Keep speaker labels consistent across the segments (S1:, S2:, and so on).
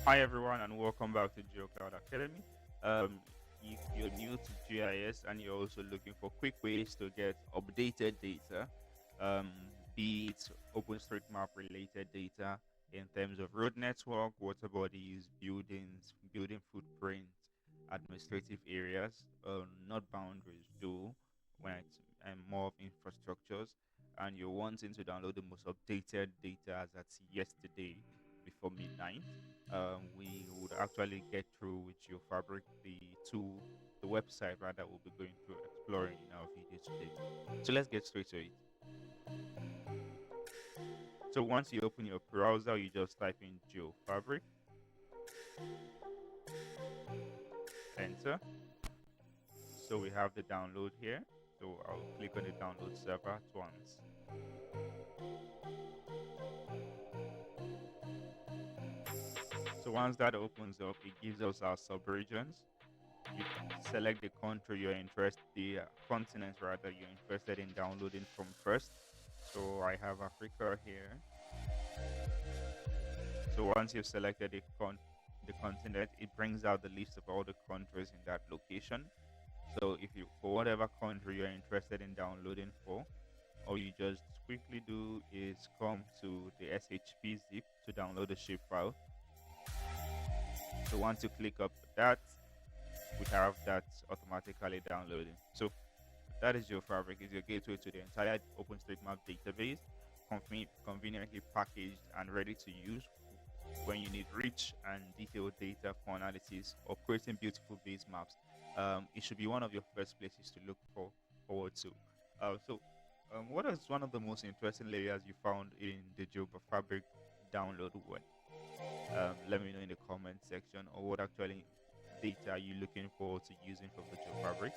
S1: Hi everyone and welcome back to GeoKloud Academy. If you're new to GIS and you're also looking for quick ways to get updated data, be it OpenStreetMap related data in terms of road network, water bodies, buildings, building footprint, administrative areas, not boundaries, though, when it's more of infrastructures, and you're wanting to download the most updated data as at yesterday before midnight, we would actually get through with Geofabrik, the tool, the website rather, we'll be going through exploring in our video today. So let's get straight to it. So once you open your browser, you just type in Geofabrik, enter. So we have the download here. So I'll click on the download server at once. So once that opens up, it gives us our subregions. You select the country you're interested, the continent rather you're interested in downloading from first. So I have Africa here. So once you've selected the continent, it brings out the list of all the countries in that location. So if you, for whatever country you're interested in downloading for, all you just quickly do is come to the SHP zip to download the shapefile. So once you click up that, we have that automatically downloading. So that is Geofabrik, is your gateway to the entire OpenStreetMap database, conveniently packaged and ready to use when you need rich and detailed data for analysis or creating beautiful base maps. It should be one of your first places to look forward to. What is one of the most interesting layers you found in the Geofabrik download? Let me know in the comment section, or what actually data are you looking forward to using from the Geofabrik.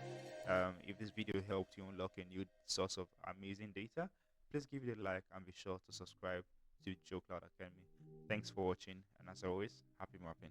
S1: If this video helped you unlock a new source of amazing data, please give it a like and be sure to subscribe to GeoKloud Academy. Thanks for watching, and as always, happy mapping.